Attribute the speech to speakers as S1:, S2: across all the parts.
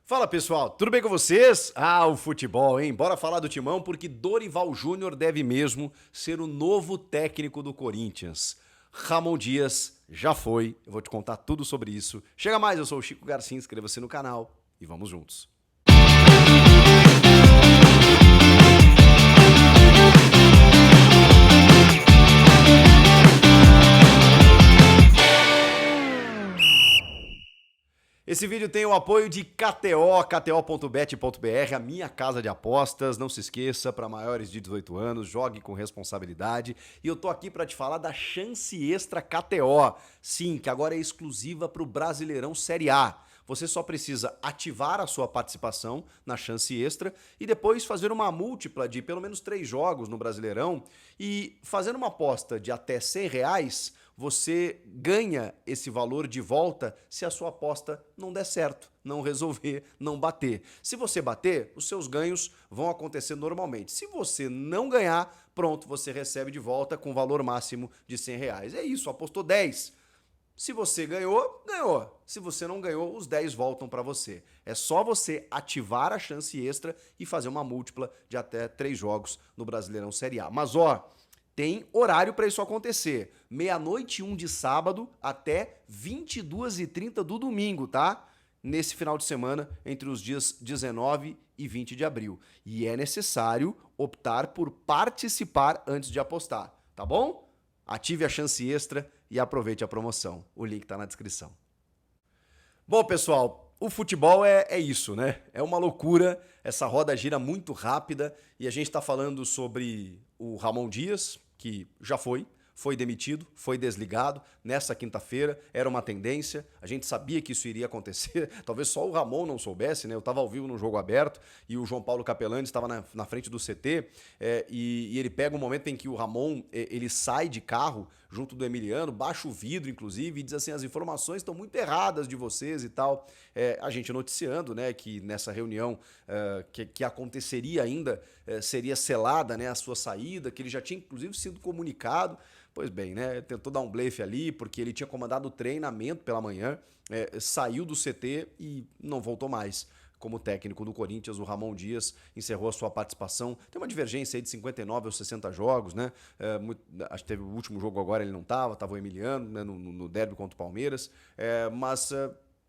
S1: Fala pessoal, tudo bem com vocês? O futebol, hein? Bora falar do Timão porque Dorival Júnior deve mesmo ser o novo técnico do Corinthians. Ramon Dias já foi, eu vou te contar tudo sobre isso. Chega mais, eu sou o Chico Garcia, inscreva-se no canal e vamos juntos. Esse vídeo tem o apoio de KTO, kto.bet.br, a minha casa de apostas. Não se esqueça, para maiores de 18 anos, jogue com responsabilidade. E eu tô aqui para te falar da Chance Extra KTO. Sim, que agora é exclusiva para o Brasileirão Série A. Você só precisa ativar a sua participação na Chance Extra e depois fazer uma múltipla de pelo menos 3 jogos no Brasileirão e fazendo uma aposta de até R$100, você ganha esse valor de volta se a sua aposta não der certo, não resolver, não bater. Se você bater, os seus ganhos vão acontecer normalmente. Se você não ganhar, pronto, você recebe de volta com valor máximo de R$100. É isso, apostou 10. Se você ganhou, ganhou. Se você não ganhou, os 10 voltam para você. É só você ativar a Chance Extra e fazer uma múltipla de até 3 jogos no Brasileirão Série A. Mas tem horário para isso acontecer. 00:01 de sábado até 22h30 do domingo, tá? Nesse final de semana, entre os dias 19 e 20 de abril. E é necessário optar por participar antes de apostar, tá bom? Ative a Chance Extra e aproveite a promoção. O link tá na descrição. Bom, pessoal, o futebol é isso, né? É uma loucura, essa roda gira muito rápida e a gente tá falando sobre o Ramon Dias, que já foi demitido, foi desligado nessa quinta-feira, era uma tendência, a gente sabia que isso iria acontecer, talvez só o Ramon não soubesse, né? Eu estava ao vivo no jogo aberto e o João Paulo Capelani estava na frente do CT e ele pega um momento em que o Ramon ele sai de carro junto do Emiliano, baixa o vidro inclusive e diz assim, as informações estão muito erradas de vocês e tal. A gente noticiando, né, que nessa reunião que aconteceria ainda seria selada, né, a sua saída, que ele já tinha inclusive sido comunicado. Pois bem, né? Tentou dar um blefe ali, porque ele tinha comandado o treinamento pela manhã, saiu do CT e não voltou mais. Como técnico do Corinthians, o Ramon Dias encerrou a sua participação. Tem uma divergência aí de 59 ou 60 jogos, né? Acho que teve o último jogo agora, ele não estava o Emiliano, né, no derby contra o Palmeiras, mas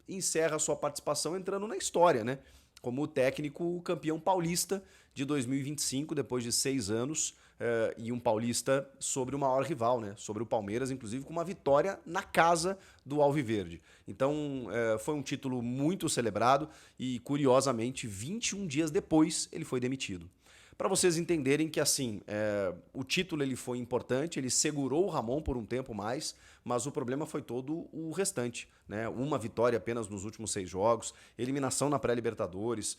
S1: encerra a sua participação entrando na história, né? Como o técnico campeão paulista de 2025, depois de 6 anos, e um paulista sobre o maior rival, né? Sobre o Palmeiras, inclusive com uma vitória na casa do Alviverde. Então foi um título muito celebrado e, curiosamente, 21 dias depois ele foi demitido. Para vocês entenderem que assim, o título ele foi importante, ele segurou o Ramon por um tempo mais, mas o problema foi todo o restante, né? Uma vitória apenas nos últimos 6 jogos, eliminação na pré-Libertadores,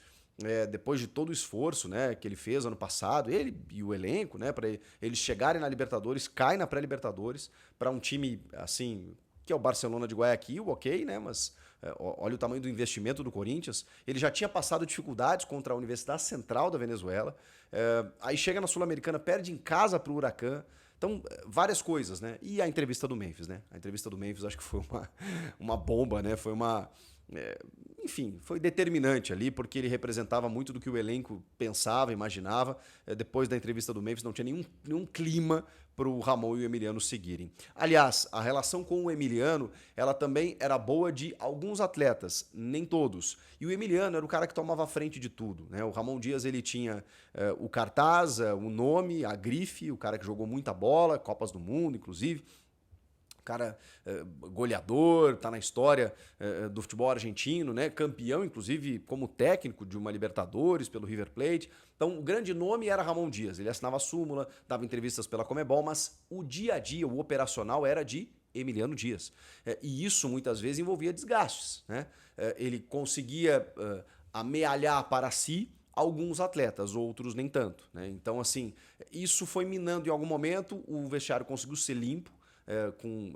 S1: depois de todo o esforço, né, que ele fez ano passado, ele e o elenco, né, para eles chegarem na Libertadores, cai na pré-Libertadores para um time assim que é o Barcelona de Guayaquil, ok, né, mas olha o tamanho do investimento do Corinthians. Ele já tinha passado dificuldades contra a Universidade Central da Venezuela, aí chega na Sul-Americana, perde em casa para o Huracan. Então, várias coisas, né? E a entrevista do Memphis, né? A entrevista do Memphis acho que foi uma bomba, né? Foi uma... enfim, foi determinante ali, porque ele representava muito do que o elenco pensava, imaginava. Depois da entrevista do Memphis não tinha nenhum clima para o Ramon e o Emiliano seguirem. Aliás, a relação com o Emiliano, ela também era boa de alguns atletas, nem todos. E o Emiliano era o cara que tomava a frente de tudo, né? O Ramon Dias, ele tinha o cartaz, o nome, a grife, o cara que jogou muita bola, Copas do Mundo, inclusive. Cara goleador, tá na história do futebol argentino, né? Campeão, inclusive, como técnico de uma Libertadores pelo River Plate. Então, o grande nome era Ramon Dias. Ele assinava a súmula, dava entrevistas pela Conmebol, mas o dia a dia, o operacional era de Emiliano Dias. E isso, muitas vezes, envolvia desgastes, né? Ele conseguia amealhar para si alguns atletas, outros nem tanto, né? Então, assim, isso foi minando em algum momento, o vestiário conseguiu ser limpo,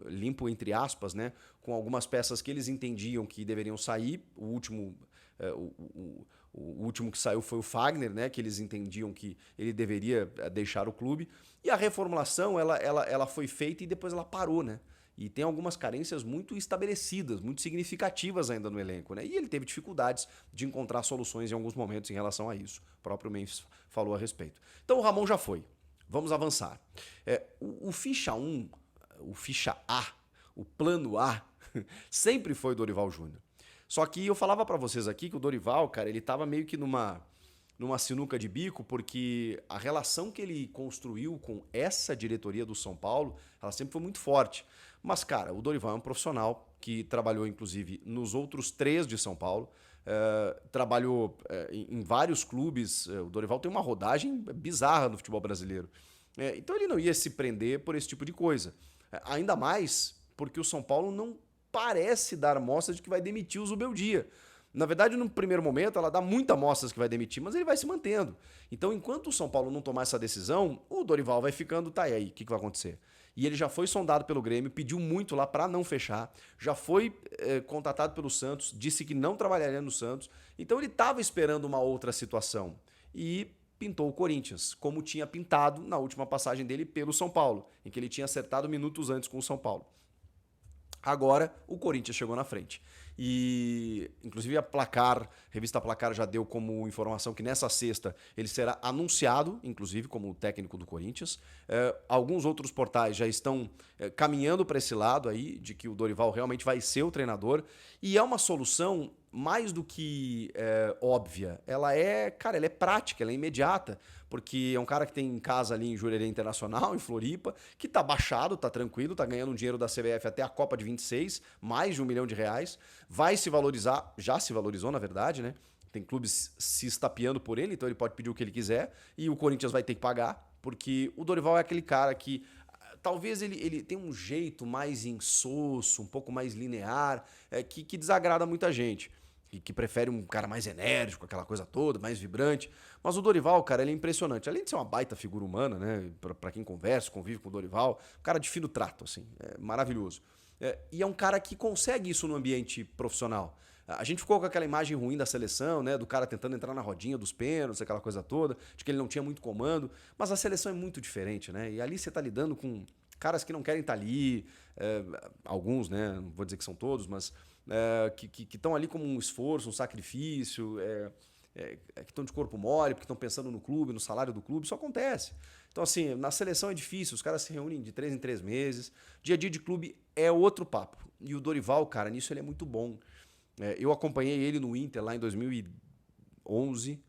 S1: limpo entre aspas, né, com algumas peças que eles entendiam que deveriam sair. O último que saiu foi o Fagner, né, que eles entendiam que ele deveria deixar o clube. E a reformulação ela foi feita e depois ela parou, né? e tem algumas carências muito estabelecidas, muito significativas ainda no elenco, né? E ele teve dificuldades de encontrar soluções em alguns momentos em relação a isso. O próprio Memphis falou a respeito. Então o Ramon já foi. Vamos avançar. O ficha 1, o ficha A, o plano A, sempre foi o Dorival Júnior. Só que eu falava para vocês aqui que o Dorival, cara, ele tava meio que numa sinuca de bico, porque a relação que ele construiu com essa diretoria do São Paulo, ela sempre foi muito forte. Mas, cara, o Dorival é um profissional que trabalhou, inclusive, nos outros 3 de São Paulo, trabalhou em vários clubes. O Dorival tem uma rodagem bizarra no futebol brasileiro. Então ele não ia se prender por esse tipo de coisa. Ainda mais porque o São Paulo não parece dar mostras de que vai demitir o Zubeldia. Na verdade, no primeiro momento, ela dá muita mostras que vai demitir, mas ele vai se mantendo. Então, enquanto o São Paulo não tomar essa decisão, o Dorival vai ficando, tá, e aí, o que vai acontecer? E ele já foi sondado pelo Grêmio, pediu muito lá para não fechar, já foi contatado pelo Santos, disse que não trabalharia no Santos, então ele estava esperando uma outra situação. E pintou o Corinthians, como tinha pintado na última passagem dele pelo São Paulo, em que ele tinha acertado minutos antes com o São Paulo. Agora, o Corinthians chegou na frente. E, inclusive, a revista Placar já deu como informação que nessa sexta ele será anunciado, inclusive, como técnico do Corinthians. Alguns outros portais já estão caminhando para esse lado aí, de que o Dorival realmente vai ser o treinador. E é uma solução mais do que óbvia. Ela é prática, ela é imediata, porque é um cara que tem casa ali em Jurerê Internacional, em Floripa, que tá baixado, tá tranquilo, tá ganhando um dinheiro da CBF até a Copa de 26, mais de R$1 milhão, vai se valorizar, já se valorizou na verdade, né? Tem clubes se estapeando por ele, então ele pode pedir o que ele quiser, e o Corinthians vai ter que pagar, porque o Dorival é aquele cara que talvez ele tenha um jeito mais insosso, um pouco mais linear, que desagrada muita gente. E que prefere um cara mais enérgico, aquela coisa toda, mais vibrante. Mas o Dorival, cara, ele é impressionante. Além de ser uma baita figura humana, né? Pra quem conversa, convive com o Dorival, um cara de fino trato, assim, maravilhoso. E é um cara que consegue isso no ambiente profissional. A gente ficou com aquela imagem ruim da seleção, né? Do cara tentando entrar na rodinha dos pênaltis, aquela coisa toda, de que ele não tinha muito comando. Mas a seleção é muito diferente, né? E ali você tá lidando com caras que não querem estar ali, alguns, né? Não vou dizer que são todos, mas que estão ali como um esforço, um sacrifício, que estão de corpo mole, porque estão pensando no clube, no salário do clube, isso acontece. Então, assim, na seleção é difícil, os caras se reúnem de 3 em 3 meses, dia a dia de clube é outro papo. E o Dorival, cara, nisso ele é muito bom. Eu acompanhei ele no Inter lá em 2011,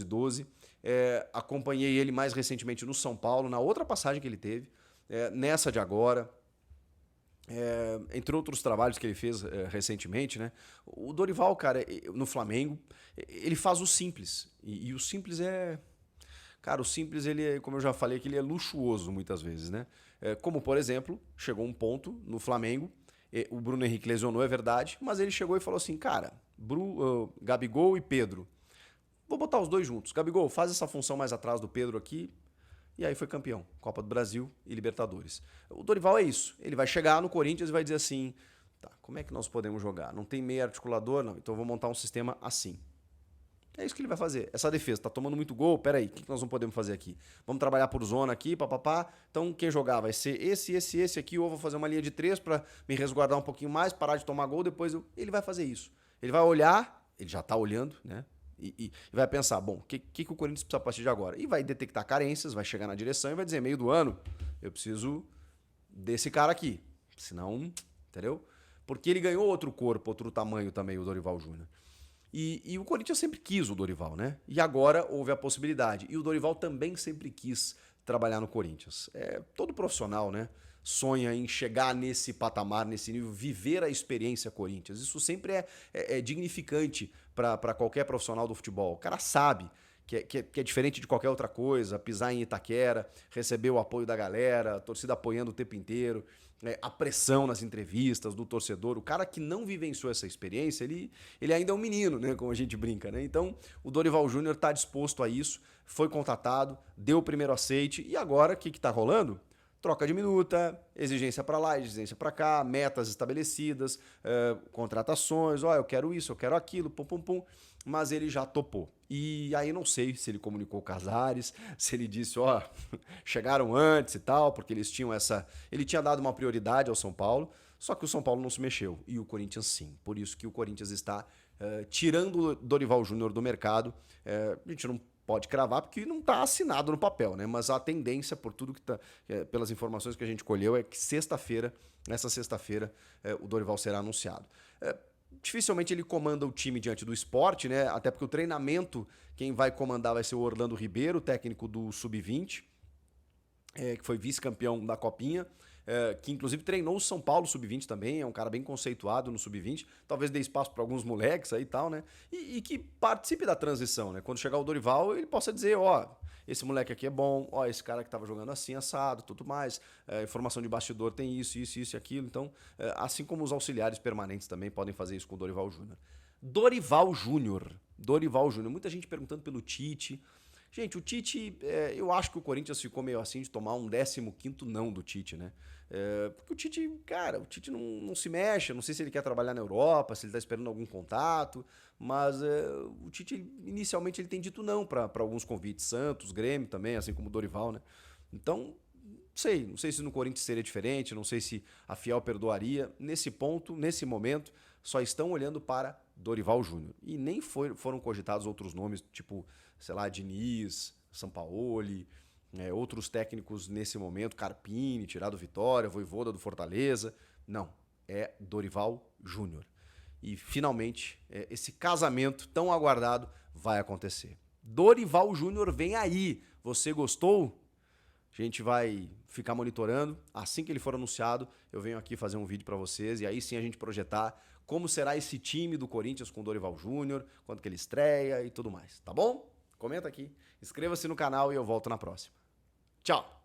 S1: 12. Acompanhei ele mais recentemente no São Paulo, na outra passagem que ele teve, nessa de agora. Entre outros trabalhos que ele fez recentemente, né? O Dorival, cara, no Flamengo, ele faz o simples. E o simples é... Cara, o simples, ele é, como eu já falei, que ele é luxuoso muitas vezes, né? Como, por exemplo, chegou um ponto no Flamengo, o Bruno Henrique lesionou, é verdade, mas ele chegou e falou assim, cara, Gabigol e Pedro, vou botar os dois juntos. Gabigol, faz essa função mais atrás do Pedro aqui. E aí foi campeão, Copa do Brasil e Libertadores. O Dorival é isso, ele vai chegar no Corinthians e vai dizer assim, tá, como é que nós podemos jogar? Não tem meio articulador? Não, então eu vou montar um sistema assim. É isso que ele vai fazer. Essa defesa tá tomando muito gol, peraí, o que nós não podemos fazer aqui? Vamos trabalhar por zona aqui, papapá. Então quem jogar vai ser esse aqui, ou vou fazer uma linha de 3 para me resguardar um pouquinho mais, parar de tomar gol, depois ele vai fazer isso. Ele vai olhar, ele já tá olhando, né? E vai pensar, bom, o que o Corinthians precisa a partir de agora? E vai detectar carências, vai chegar na direção e vai dizer, meio do ano, eu preciso desse cara aqui. Senão, entendeu? Porque ele ganhou outro corpo, outro tamanho também, o Dorival Júnior. E o Corinthians sempre quis o Dorival, né? E agora houve a possibilidade. E o Dorival também sempre quis trabalhar no Corinthians. Todo profissional, né? Sonha em chegar nesse patamar, nesse nível, viver a experiência Corinthians. Isso sempre é dignificante para qualquer profissional do futebol. O cara sabe que é diferente de qualquer outra coisa, pisar em Itaquera, receber o apoio da galera, a torcida apoiando o tempo inteiro, a pressão nas entrevistas do torcedor. O cara que não vivenciou essa experiência, ele ainda é um menino, né, como a gente brinca, né? Então, o Dorival Júnior está disposto a isso, foi contratado, deu o primeiro aceite, e agora, o que está rolando? Troca de minuta, exigência para lá, exigência para cá, metas estabelecidas, contratações, ó, eu quero isso, eu quero aquilo, pum, pum, pum, mas ele já topou. E aí não sei se ele comunicou com Casares, se ele disse, ó, chegaram antes e tal, porque eles tinham essa... Ele tinha dado uma prioridade ao São Paulo, só que o São Paulo não se mexeu, e o Corinthians sim. Por isso que o Corinthians está tirando o Dorival Júnior do mercado. A gente não pode cravar porque não está assinado no papel, né? Mas a tendência, por tudo que tá, pelas informações que a gente colheu, é que nessa sexta-feira, o Dorival será anunciado. Dificilmente ele comanda o time diante do Sport, né? Até porque o treinamento, quem vai comandar vai ser o Orlando Ribeiro, técnico do Sub-20, que foi vice-campeão da Copinha, que inclusive treinou o São Paulo Sub-20 também, é um cara bem conceituado no Sub-20, talvez dê espaço para alguns moleques aí e tal, né? E que participe da transição, né? Quando chegar o Dorival, ele possa dizer, ó, esse moleque aqui é bom, ó, esse cara que tava jogando assim, assado, tudo mais, informação de bastidor tem isso e aquilo, então, assim como os auxiliares permanentes também podem fazer isso com o Dorival Júnior. Dorival Júnior, muita gente perguntando pelo Tite. Gente, o Tite, eu acho que o Corinthians ficou meio assim de tomar um 15º não do Tite, né? Porque o Tite, cara, o Tite não se mexe, não sei se ele quer trabalhar na Europa, se ele tá esperando algum contato, mas o Tite, inicialmente, ele tem dito não para alguns convites, Santos, Grêmio também, assim como o Dorival, né? Então, não sei se no Corinthians seria diferente, não sei se a Fiel perdoaria. Nesse ponto, nesse momento, só estão olhando para Dorival Júnior. E nem foram cogitados outros nomes, tipo, sei lá, Diniz, Sampaoli, outros técnicos nesse momento, Carpini, tirado Vitória, Vojvoda do Fortaleza. Não, é Dorival Júnior. E finalmente, esse casamento tão aguardado vai acontecer. Dorival Júnior vem aí. Você gostou? A gente vai ficar monitorando. Assim que ele for anunciado, eu venho aqui fazer um vídeo para vocês e aí sim a gente projetar como será esse time do Corinthians com o Dorival Júnior, quando que ele estreia e tudo mais, tá bom? Comenta aqui, inscreva-se no canal e eu volto na próxima. Tchau!